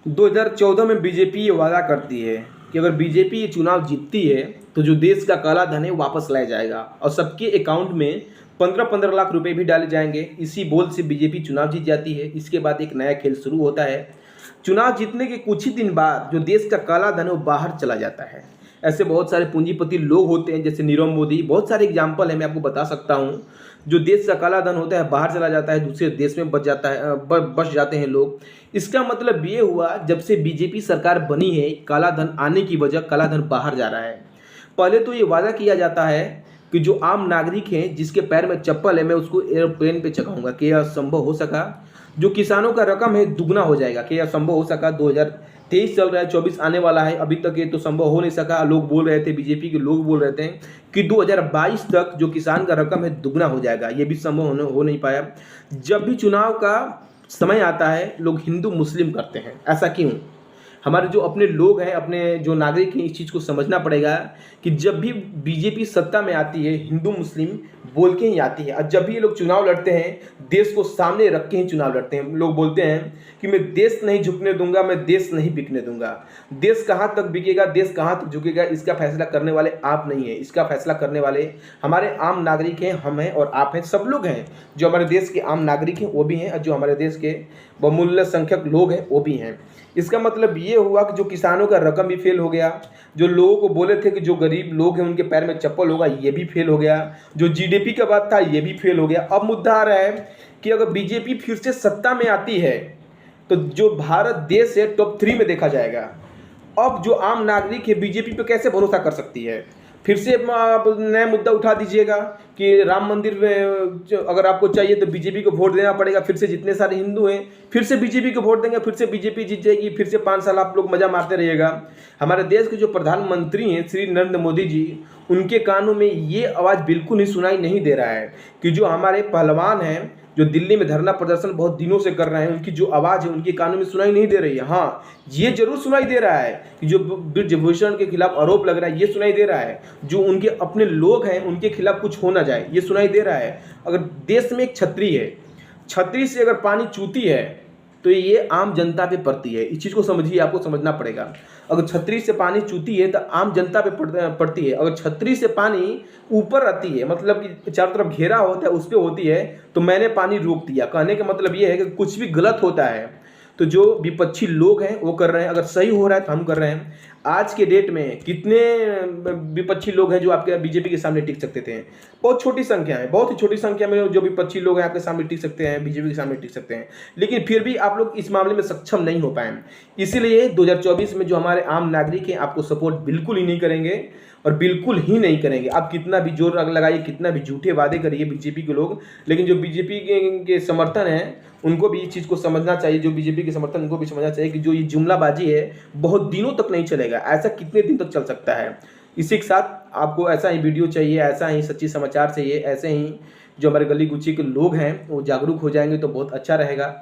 2014 में बीजेपी ये वादा करती है कि अगर बीजेपी ये चुनाव जीतती है तो जो देश का काला धन है वो वापस लाया जाएगा और सबके अकाउंट में 15-15 लाख रुपए भी डाले जाएंगे। इसी बोल से बीजेपी चुनाव जीत जाती है। इसके बाद एक नया खेल शुरू होता है। चुनाव जीतने के कुछ ही दिन बाद जो देश का काला धन है वो बाहर चला जाता है। ऐसे बहुत सारे पूंजीपति लोग होते हैं, जैसे नीरव मोदी, बहुत सारे एग्जाम्पल है, मैं आपको बता सकता हूँ। जो देश का काला धन होता है बाहर चला जाता है, दूसरे देश में बच जाता है, बस जाते हैं लोग। इसका मतलब ये हुआ, जब से बीजेपी सरकार बनी है काला धन आने की वजह काला धन बाहर जा रहा है। पहले तो ये वादा किया जाता है कि जो आम नागरिक हैं जिसके पैर में चप्पल है मैं उसको एयरप्लेन पे चढ़ाऊंगा, कि यह संभव हो सका। जो किसानों का रकम है दुगना हो जाएगा, कि यह संभव हो सका। 2023 चल रहा है, 24 आने वाला है, अभी तक ये तो संभव हो नहीं सका। लोग बोल रहे थे, बीजेपी के लोग बोल रहे थे कि 2022 तक जो किसान का रकम है दुगना हो जाएगा, ये भी संभव हो नहीं पाया। जब भी चुनाव का समय आता है लोग हिंदू मुस्लिम करते हैं, ऐसा क्यों? हमारे जो अपने लोग हैं, अपने जो नागरिक हैं, इस चीज़ को समझना पड़ेगा कि जब भी बीजेपी सत्ता में आती है हिंदू मुस्लिम बोल के ही आती है। और जब भी ये लोग चुनाव लड़ते हैं देश को सामने रख के ही चुनाव लड़ते हैं। लोग बोलते हैं कि मैं देश नहीं झुकने दूंगा, मैं देश नहीं बिकने दूंगा। देश कहाँ तक बिकेगा, देश कहाँ तक झुकेगा, इसका फैसला करने वाले आप नहीं है। इसका फैसला करने वाले हमारे आम नागरिक हैं, हम हैं और आप हैं, सब लोग हैं। जो हमारे देश के आम नागरिक हैं वो भी हैं और जो हमारे देश के बहुमूल्य संख्यक लोग हैं वो भी हैं। इसका मतलब ये हुआ कि जो किसानों का रकम भी फेल हो गया, जो लोगों को बोले थे कि जो गरीब लोग हैं उनके पैर में चप्पल होगा, ये भी फेल हो गया। जो जीडीपी का बात था ये भी फेल हो गया। अब मुद्दा आ रहा है कि अगर बीजेपी फिर से सत्ता में आती है तो जो भारत देश है टॉप 3 में देखा जाएगा। अब जो आम नागरिक है बीजेपी पे कैसे भरोसा कर सकती है? फिर से आप नया मुद्दा उठा दीजिएगा कि राम मंदिर अगर आपको चाहिए तो बीजेपी को वोट देना पड़ेगा। फिर से जितने सारे हिंदू हैं फिर से बीजेपी को वोट देंगे, फिर से बीजेपी जीत जाएगी, फिर से 5 साल आप लोग मजा मारते रहिएगा। हमारे देश के जो प्रधानमंत्री हैं श्री नरेंद्र मोदी जी, उनके कानों में ये आवाज़ बिल्कुल ही सुनाई नहीं दे रहा है कि जो हमारे पहलवान हैं जो दिल्ली में धरना प्रदर्शन बहुत दिनों से कर रहे हैं, उनकी जो आवाज़ है उनके कानों में सुनाई नहीं दे रही है। हाँ, ये जरूर सुनाई दे रहा है कि जो ब्रजभूषण के खिलाफ आरोप लग रहा है ये सुनाई दे रहा है। जो उनके अपने लोग हैं उनके खिलाफ कुछ हो ना जाए ये सुनाई दे रहा है। अगर देश में एक छतरी है, छतरी से अगर पानी चूती है तो ये आम जनता पे पड़ती है। इस चीज़ को समझिए, आपको समझना पड़ेगा। अगर छतरी से पानी चूती है तो आम जनता पे पड़ती है। अगर छतरी से पानी ऊपर आती है, मतलब कि चारों तरफ घेरा होता है उस पर होती है, तो मैंने पानी रोक दिया। कहने का मतलब ये है कि कुछ भी गलत होता है तो जो विपक्षी लोग हैं वो कर रहे हैं, अगर सही हो रहा है तो हम कर रहे हैं। आज के डेट में कितने विपक्षी लोग हैं जो आपके बीजेपी के सामने टिक सकते थे? बहुत छोटी संख्या है, बहुत ही छोटी संख्या में जो विपक्षी लोग हैं आपके सामने टिक सकते हैं, बीजेपी के सामने टिक सकते हैं। लेकिन फिर भी आप लोग इस मामले में सक्षम नहीं हो पाए। इसीलिए 2024 में जो हमारे आम नागरिक हैं आपको सपोर्ट बिल्कुल ही नहीं करेंगे और बिल्कुल ही नहीं करेंगे। आप कितना भी जोर लगाइए, कितना भी झूठे वादे करिए बीजेपी के लोग, लेकिन जो बीजेपी के समर्थन हैं उनको भी इस चीज़ को समझना चाहिए। जो बीजेपी के समर्थन उनको भी समझना चाहिए कि जो ये जुमलाबाजी है बहुत दिनों तक नहीं चलेगा। ऐसा कितने दिन तक चल सकता है? इसी के साथ आपको ऐसा ही वीडियो चाहिए, ऐसा ही सच्ची समाचार चाहिए, ऐसे ही जो हमारे गली गुची के लोग हैं वो जागरूक हो जाएंगे तो बहुत अच्छा रहेगा।